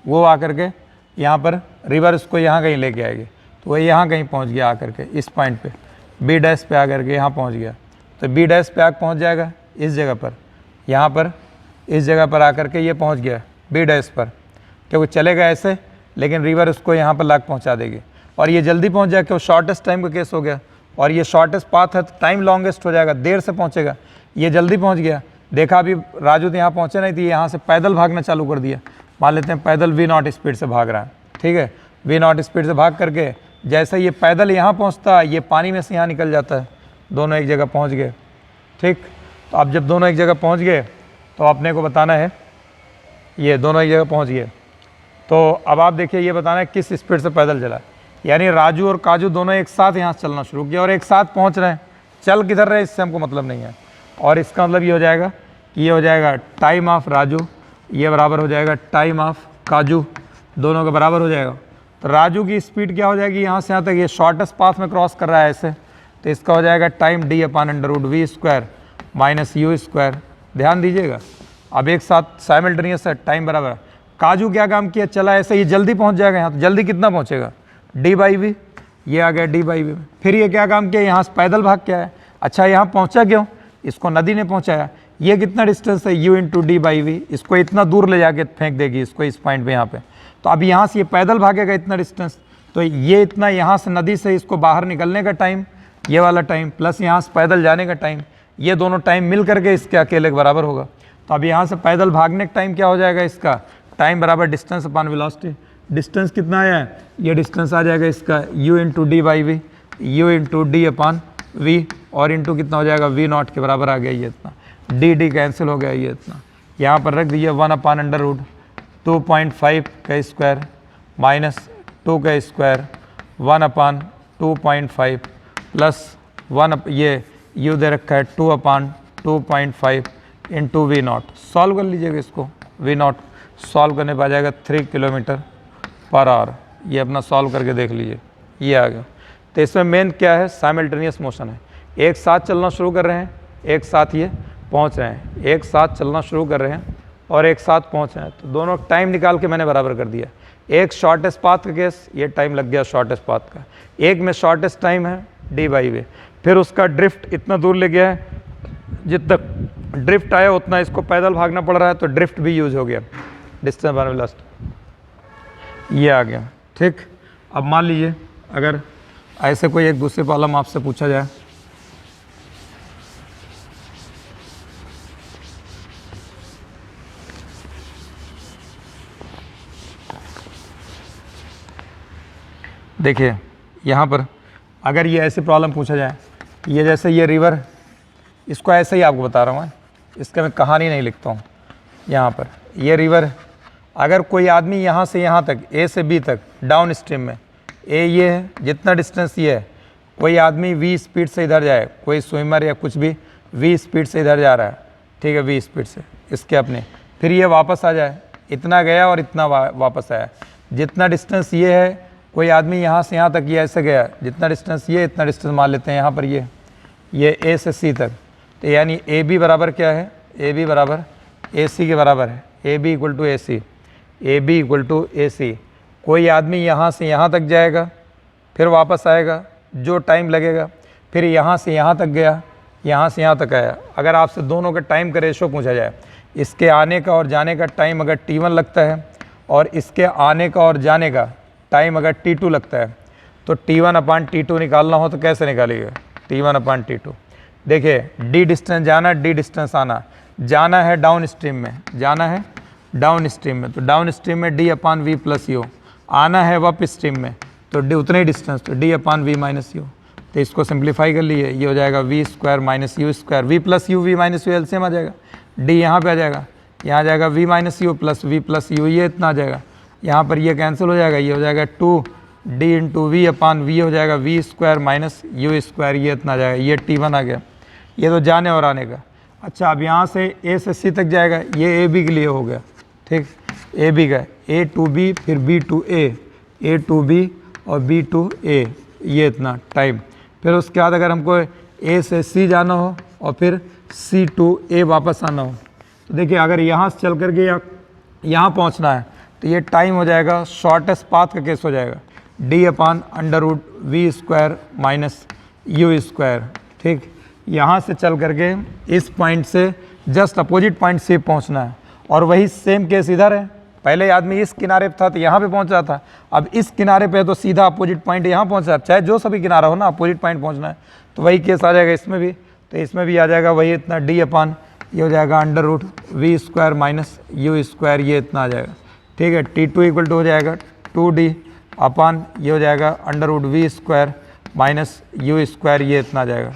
वो आकर के यहाँ पर रिवर उसको यहाँ कहीं लेके आएगी। तो वह यहाँ कहीं पहुँच गया आकर के इस पॉइंट पे, बी डैश पे आकर के यहाँ पहुँच गया। तो बी डैश पे आकर पहुँच जाएगा इस जगह पर, यहाँ पर इस जगह पर आकर के ये पहुँच गया बी डैश पर, क्योंकि चलेगा ऐसे, लेकिन रिवर उसको यहाँ पर लाके पहुँचा देगी और ये जल्दी पहुँच जाएगा क्योंकि शॉर्टेस्ट टाइम का केस हो गया। और ये शॉर्टेस्ट पाथ है तो टाइम लॉन्गेस्ट हो जाएगा, देर से पहुँचेगा। ये जल्दी पहुँच गया, देखा अभी राजू तो यहाँ पहुँचे नहीं थी, यहाँ से पैदल भागना चालू कर दिया। मान लेते हैं पैदल V0 स्पीड से भाग रहा है। ठीक है, V0 स्पीड से भाग करके जैसे ये पैदल यहाँ पहुँचता है, ये पानी में से यहाँ निकल जाता है। दोनों एक जगह पहुँच गए। ठीक, तो अब जब दोनों एक जगह पहुँच गए तो अपने को बताना है, ये दोनों एक जगह पहुँच गए, तो अब आप देखिए ये बताना है किस स्पीड से पैदल चला। यानी राजू और काजू दोनों एक साथ यहाँ से चलना शुरू किया और एक साथ पहुँच रहे हैं। चल किधर रहे इससे हमको मतलब नहीं है। और इसका मतलब ये हो जाएगा कि ये हो जाएगा टाइम ऑफ राजू, ये बराबर हो जाएगा टाइम ऑफ काजू, दोनों का बराबर हो जाएगा। तो राजू की स्पीड क्या हो जाएगी, यहाँ से यहाँ तक ये शॉर्टेस्ट पाथ में क्रॉस कर रहा है ऐसे, तो इसका हो जाएगा टाइम d/√v² माइनस u²। ध्यान दीजिएगा, अब एक साथ साइमल्टेनियस है, टाइम बराबर। काजू क्या काम किया, चला ऐसे, ये जल्दी पहुँच जाएगा यहाँ। तो जल्दी कितना पहुँचेगा, d/v, ये आ गया d/v में। फिर ये क्या काम किया, यहाँ से पैदल भाग के आया। अच्छा यहाँ पहुँचा क्यों, इसको नदी ने पहुँचाया। ये कितना डिस्टेंस है u × d/v, इसको इतना दूर ले जाके फेंक देगी इसको इस पॉइंट पे यहाँ पे। तो अब यहाँ से ये पैदल भागेगा इतना डिस्टेंस, तो ये इतना यहाँ से नदी से इसको बाहर निकलने का टाइम, ये वाला टाइम, प्लस यहाँ से पैदल जाने का टाइम, ये दोनों टाइम मिल करके इसके अकेले के बराबर होगा। तो अब यहाँ से पैदल भागने का टाइम क्या हो जाएगा, इसका टाइम बराबर डिस्टेंस अपॉन वेलोसिटी। डिस्टेंस कितना आया है, ये डिस्टेंस आ जाएगा इसका u into d by v, u into d upon v, और इंटू कितना हो जाएगा v नॉट के बराबर आ गया ये इतना, डी कैंसिल हो गया ये इतना, यहाँ पर रख दिया 1 अपॉन अंडर रूट 2.5 का स्क्वायर माइनस 2 का स्क्वायर 1 अपॉन 2.5 प्लस 1 ये u दे रखा है 2 upon 2.5 into v naught. Solve कर लीजिएगा इसको, वी नॉट सॉल्व करने पर आ जाएगा 3 किलोमीटर पर आवर। ये अपना सॉल्व करके देख लीजिए, ये आ गया। तो इसमें मेन क्या है, साइमल्टेनियस मोशन है, एक साथ चलना शुरू कर रहे हैं, एक साथ ये पहुंच रहे हैं, एक साथ चलना शुरू कर रहे हैं और एक साथ पहुंच रहे हैं। तो दोनों टाइम निकाल के मैंने बराबर कर दिया। एक शॉर्टेस्ट पाथ का केस, ये टाइम लग गया शॉर्टेस्ट पाथ का, एक में शॉर्टेस्ट टाइम है डी बाई वे, फिर उसका ड्रिफ्ट इतना दूर ले गया है, जितना ड्रिफ्ट आया उतना इसको पैदल भागना पड़ रहा है, तो ड्रिफ्ट भी यूज हो गया, डिस्टेंस बाय वेलोसिटी, ये आ गया। ठीक, अब मान लीजिए अगर ऐसे कोई एक दूसरे प्रॉब्लम आपसे पूछा जाए, देखिए यहाँ पर अगर ये ऐसी प्रॉब्लम पूछा जाए, ये जैसे ये रिवर, इसको ऐसे ही आपको बता रहा हूँ, इसका मैं कहानी नहीं लिखता हूँ। यहाँ पर ये रिवर, अगर कोई आदमी यहाँ से यहाँ तक ए से बी तक डाउन स्ट्रीम में, ए ये है, जितना डिस्टेंस ये है, कोई आदमी वी स्पीड से इधर जाए, कोई स्विमर या कुछ भी वी स्पीड से इधर जा रहा है, ठीक है, वी स्पीड से इसके अपने, फिर ये वापस आ जाए, इतना गया और इतना वापस आया, जितना डिस्टेंस ये है, कोई आदमी यहाँ से यहाँ तक ये ऐसे गया, जितना डिस्टेंस ये, इतना डिस्टेंस मान लेते हैं यहाँ पर ये ए से सी तक, तो यानी ए बी बराबर क्या है, ए बी बराबर ए सी के बराबर है, A B equal to A C, A B equal to A C. कोई आदमी यहाँ से यहाँ तक जाएगा, फिर वापस आएगा, जो टाइम लगेगा, फिर यहाँ से यहाँ तक गया, यहाँ से यहाँ तक आया। अगर आपसे दोनों का टाइम का रेशो पूछा जाए, इसके आने का और जाने का टाइम अगर T1 लगता है और इसके आने का और जाने का टाइम अगर T2 लगता है, तो T1 अपॉन T2 निकालना हो तो कैसे निकालिएगा, T1 अपॉन T2। देखिए डी डिस्टेंस जाना, डी डिस्टेंस आना, जाना है डाउन स्ट्रीम में, जाना है डाउन स्ट्रीम में, तो डाउन स्ट्रीम में D upon V plus U, आना है अप स्ट्रीम में, तो डी उतने ही डिस्टेंस, तो D upon V minus U. तो इसको सिंप्लीफाई कर लिए, ये हो जाएगा we square minus you square, V plus U, V minus U LCM आ जाएगा, डी यहाँ पे आ जाएगा, यहाँ आ जाएगा V minus U plus U, ये इतना आ जाएगा, यहाँ पर ये कैंसिल हो जाएगा, ये हो जाएगा 2 d into v upon v, हो जाएगा we square minus you square, ये इतना आ जाएगा, ये T1 आ गया। ये तो जाने और आने का। अच्छा अब यहाँ से ए से सी तक जाएगा, ये ए बी के लिए हो गया, ठीक, ए बी का, ए टू बी फिर B to A to B और बी टू ए, ये इतना टाइम। फिर उसके बाद अगर हमको ए से सी जाना हो और फिर सी टू ए वापस आना हो, तो देखिए अगर यहाँ से चल करके यहाँ पहुँचना है, तो ये टाइम हो जाएगा, शॉर्टेस्ट पाथ का केस हो जाएगा, d upon under root v square minus you square. ठीक, यहाँ से चल करके इस पॉइंट से जस्ट अपोजिट पॉइंट से पहुँचना है, और वही सेम केस इधर है। पहले आदमी इस किनारे पे था तो यहाँ पे पहुँच रहा था, अब इस किनारे पे तो सीधा अपोजिट पॉइंट यहाँ पहुँच रहा है, चाहे जो सभी किनारा हो ना, अपोजिट पॉइंट पहुँचना है, तो वही केस आ जाएगा इसमें भी। तो इसमें भी आ जाएगा वही इतना, डी अपॉन ये हो जाएगा under root v square minus you square, ये इतना आ जाएगा। ठीक है, T2 इक्वल टू हो जाएगा 2D अपॉन ये हो जाएगा under root v square minus you square, ये इतना आ जाएगा,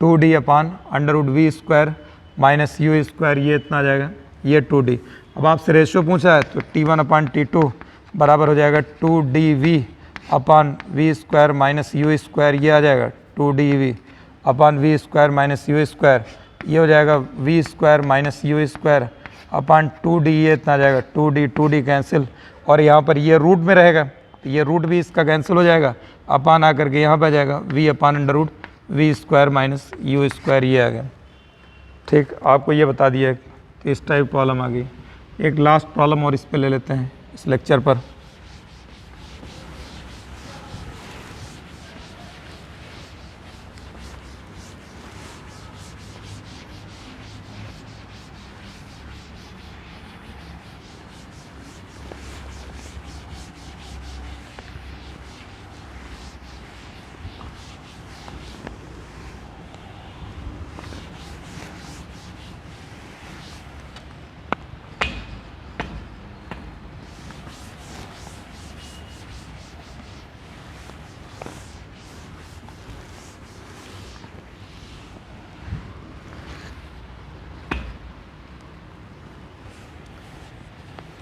2D upon under root v square minus you square, ये इतना आ जाएगा, ये 2D। अब आपसे रेशियो पूछा है तो T1 अपॉन T2 बराबर हो जाएगा 2DV upon v square minus you square, ये आ जाएगा 2DV upon v square minus you square, ये हो जाएगा we square minus you square upon 2D, ये इतना आ जाएगा, 2D कैंसिल, और यहाँ पर ये रूट में रहेगा तो ये रूट भी इसका कैंसिल हो जाएगा, अपॉन आकर के यहाँ पर आ जाएगा v upon under root v square minus you square, ये आ गया। ठीक, आपको ये बता दिया कि इस टाइप प्रॉब्लम आ गई। एक लास्ट प्रॉब्लम और इस पे ले लेते हैं इस लेक्चर पर।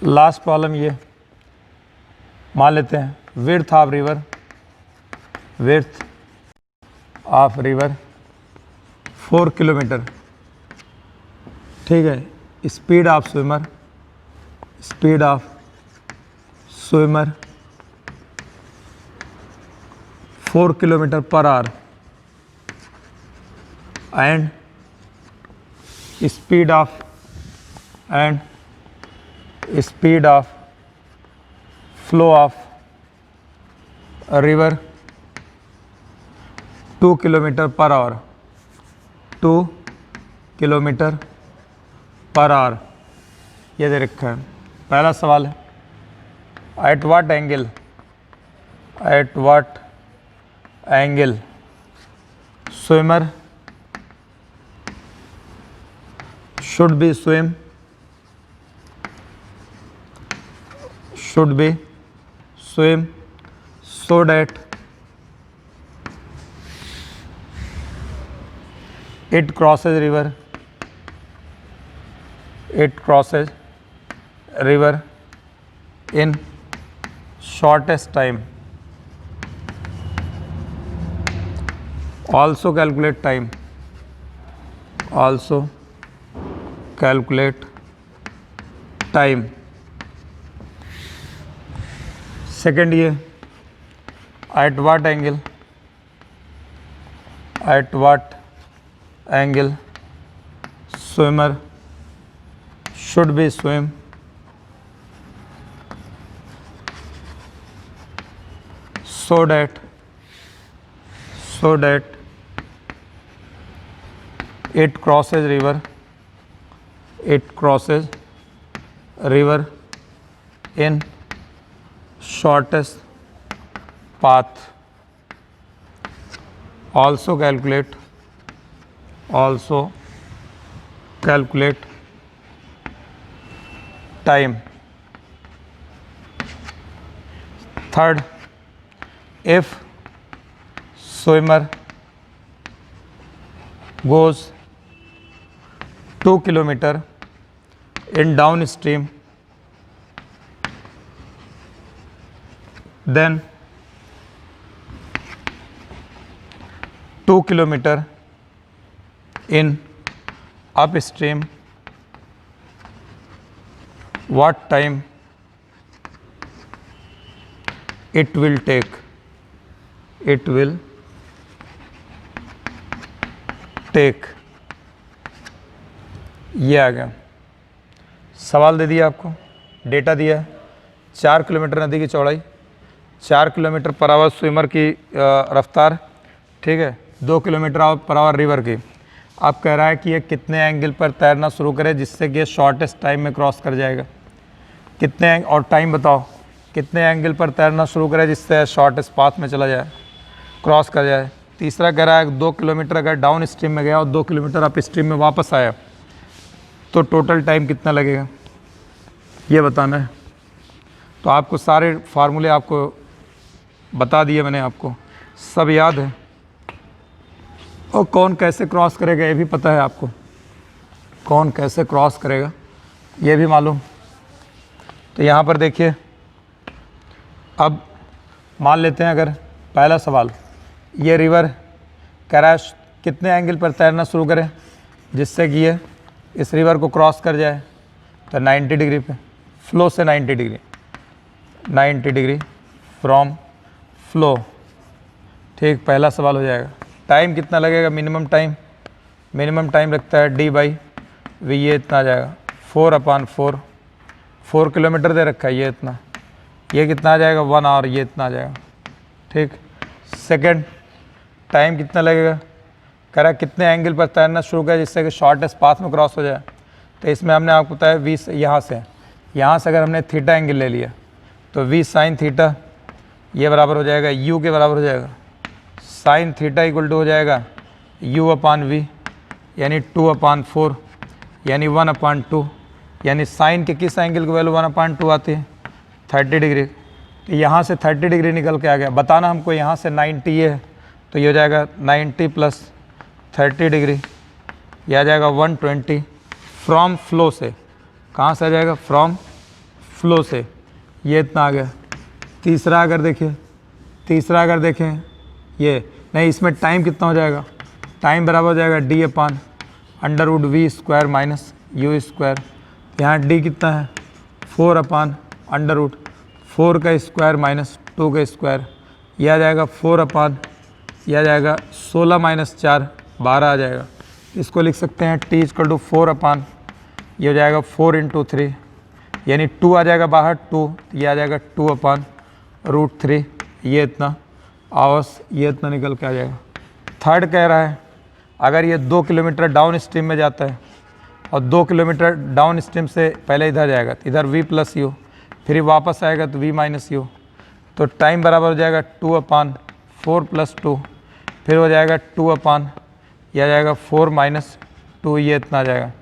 लास्ट प्रॉब्लम ये मान लेते हैं width of river, width of river 4 kilometre, ठीक है। Speed of swimmer, speed of swimmer 4 kilometre per our and speed of flow of river 2 kilometre per our, 2 kilometre per our, ये दे रखा है। पहला सवाल है at what angle swimmer should be swim so that it crosses river in shortest time. Also calculate time, second ये at what angle swimmer should be swim so that it crosses river in shortest path. Also calculate time. Third, if swimmer goes 2 kilometer in downstream, then 2 kilometer in upstream, what time it will take? ये आ गया। सवाल दे दिया आपको, data दिया है 4 kilometre नदी की चौड़ाई, 4 किलोमीटर पर आवर स्विमर की रफ्तार, ठीक है, 2 किलोमीटर पर आवर रिवर की। आप कह रहा है कि ये कितने एंगल पर तैरना शुरू करे जिससे कि ये शॉर्टेस्ट टाइम में क्रॉस कर जाएगा। कितने और टाइम बताओ, कितने एंगल पर तैरना शुरू करे जिससे शॉर्टेस्ट पाथ में चला जाए, क्रॉस कर जाए। तीसरा कह रहा है 2 किलोमीटर अगर डाउन स्ट्रीम में गया और 2 किलोमीटर अप स्ट्रीम में वापस आया तो टोटल टाइम कितना लगेगा, ये बताना है। तो आपको सारे फार्मूले आपको बता दिए मैंने, आपको सब याद है, और कौन कैसे क्रॉस करेगा ये भी पता है आपको, कौन कैसे क्रॉस करेगा ये भी मालूम। तो यहाँ पर देखिए, अब मान लेते हैं अगर पहला सवाल, ये रिवर कह रहा है कितने एंगल पर तैरना शुरू करें जिससे कि ये इस रिवर को क्रॉस कर जाए, तो 90 डिग्री पे, फ्लो से 90 डिग्री फ्रॉम फ्लो, ठीक। पहला सवाल हो जाएगा। टाइम कितना लगेगा, मिनिमम टाइम लगता है d/v, ये इतना आ जाएगा 4/4, 4 किलोमीटर दे रखा है, ये इतना, ये कितना आ जाएगा 1 आवर, ये इतना आ जाएगा, ठीक। सेकंड, टाइम कितना लगेगा, कह रहा है कितने एंगल पर तैरना शुरू करें जिससे कि शॉर्टेस्ट पाथ में क्रॉस हो जाए। तो इसमें हमने आपको बताया 20, यहाँ से अगर हमने थीटा एंगल ले लिया तो v sin थीटा ये बराबर हो जाएगा u के बराबर हो जाएगा, sin थीटा इक्वल टू हो जाएगा u/v, यानी 2/4, यानी 1/2, यानी साइन के किस एंगल की वैल्यू 1/2 आती है, 30 डिग्री। तो यहाँ से 30 डिग्री निकल के आ गया। बताना हमको यहाँ से 90 ये है, तो ये हो जाएगा 90 + 30 डिग्री, यह आ जाएगा 120। फ्रॉम फ्लो से, कहाँ से आ जाएगा, फ्रॉम फ्लो से, ये इतना आ गया। तीसरा अगर देखें ये नहीं, इसमें टाइम कितना हो जाएगा, टाइम बराबर हो जाएगा d/√v² माइनस u²। यहाँ d कितना है 4/√4 का स्क्वायर माइनस 2 का स्क्वायर, यह आ जाएगा 4/, यह आ जाएगा 16 माइनस 4 12 आ जाएगा। इसको लिख सकते हैं t = 4/, ये हो जाएगा 4 × 3, यानी 2 आ जाएगा बाहर 2, ये आ जाएगा 2/√3, ये इतना आवर्स, ये इतना निकल के आ जाएगा। थर्ड कह रहा है अगर ये 2 किलोमीटर डाउन स्ट्रीम में जाता है और 2 किलोमीटर डाउन स्ट्रीम से पहले इधर जाएगा तो इधर v + u, फिर वापस आएगा तो v - u, तो टाइम बराबर हो जाएगा 2/4 + 2, फिर हो जाएगा 2/, यह आ जाएगा 4 - 2, ये इतना आ जाएगा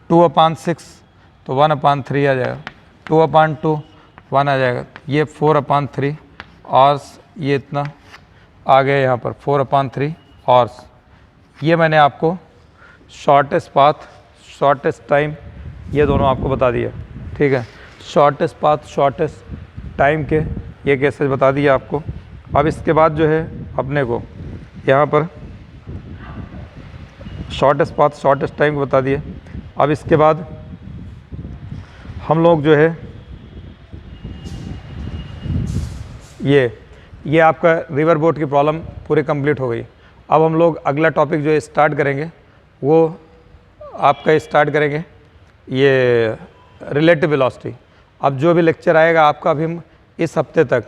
2/6, तो 1/3 आ जाएगा, 2/2 1 आ जाएगा, ये 4/3 और ये इतना आ गया यहाँ पर 4/3 और ये मैंने आपको शॉर्टेस्ट पाथ, शॉर्टेस्ट टाइम, ये दोनों आपको बता दिया। ठीक है, शॉर्टेस्ट पाथ, शॉर्टेस्ट टाइम के ये केसेस बता दिए आपको। अब इसके बाद जो है अपने को यहाँ पर शॉर्टेस्ट पाथ, शॉर्टेस्ट टाइम को बता दिए। अब इसके बाद हम लोग जो है ये आपका रिवर बोट की प्रॉब्लम पूरी कंप्लीट हो गई। अब हम लोग अगला टॉपिक जो है स्टार्ट करेंगे, वो आपका स्टार्ट करेंगे ये रिलेटिव वेलोसिटी। अब जो भी लेक्चर आएगा आपका, अभी हम इस हफ्ते तक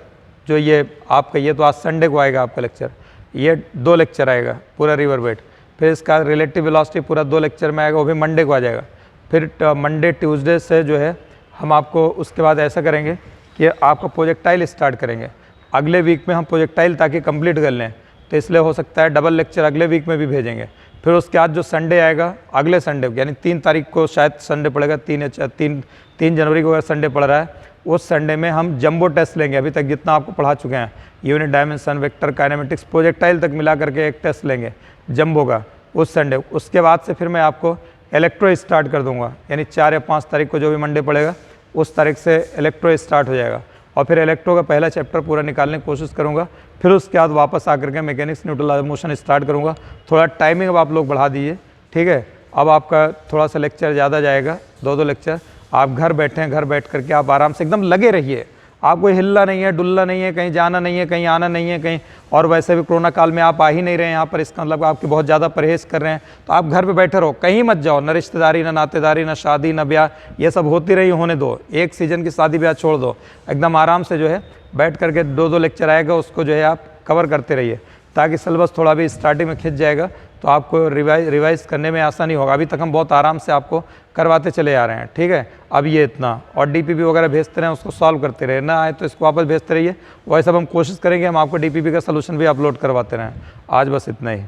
जो ये आपका, ये तो आज संडे को आएगा आपका लेक्चर, ये 2 लेक्चर आएगा पूरा रिवर बेट, फिर इसका रिलेटिव वेलोसिटी पूरा 2 लेक्चर में आएगा, वो भी मंडे को आ जाएगा। फिर मंडे ट्यूसडे से जो है हम आपको उसके बाद ऐसा करेंगे कि आपका प्रोजेक्टाइल स्टार्ट करेंगे। अगले वीक में हम प्रोजेक्टाइल ताकि कंप्लीट कर लें, तो इसलिए हो सकता है डबल लेक्चर अगले वीक में भी भेजेंगे। फिर उसके बाद जो संडे आएगा अगले संडे यानी 3 तारीख को शायद संडे पड़ेगा, 3 जनवरी को अगर संडे पड़ रहा है, उस संडे में हम जंबो टेस्ट लेंगे। अभी तक जितना आपको पढ़ा चुके हैं, unit dimension, vector, kinematics, projectile तक मिला करके एक टेस्ट लेंगे जंबो का उस संडे। उसके बाद से फिर मैं आपको इलेक्ट्रो स्टार्ट कर दूंगा, यानी 4 या 5 तारीख को जो भी मंडे पड़ेगा उस तारीख से इलेक्ट्रो स्टार्ट हो जाएगा, और फिर इलेक्ट्रो का पहला चैप्टर पूरा निकालने की कोशिश करूंगा। फिर उसके बाद वापस आकर के मैकेनिक्स, न्यूट्रल मोशन स्टार्ट करूंगा। थोड़ा टाइमिंग अब आप लोग बढ़ा दीजिए, ठीक है। अब आपका थोड़ा सा लेक्चर ज़्यादा जाएगा, 2 लेक्चर। आप घर बैठे, घर बैठ करके आप आराम से एकदम लगे रहिए, आपको हिलना नहीं है, डुलना नहीं है, कहीं जाना नहीं है, कहीं आना नहीं है कहीं। और वैसे भी कोरोना काल में आप आ ही नहीं रहे हैं यहाँ पर, इसका मतलब आपकी बहुत ज़्यादा परहेज़ कर रहे हैं, तो आप घर पे बैठे रहो, कहीं मत जाओ। न रिश्तेदारी, न नातेदारी, न शादी, न ब्याह, ये सब होती रही, होने दो। एक सीज़न की शादी ब्याह छोड़ दो, एकदम आराम से जो है बैठ करके 2 लेक्चर आएगा, उसको जो है आप कवर करते रहिए, ताकि सिलेबस थोड़ा भी स्टार्टिंग में खिंच जाएगा तो आपको रिवाइज़ करने में आसानी होगा। अभी तक हम बहुत आराम से आपको करवाते चले आ रहे हैं, ठीक है। अब ये इतना, और डीपीपी वगैरह भेजते रहें, उसको सॉल्व करते रहे, ना आए तो इसको वापस भेजते रहिए। वैसे हम कोशिश करेंगे हम आपको डीपीपी का सलूशन भी अपलोड करवाते रहें। आज बस इतना ही।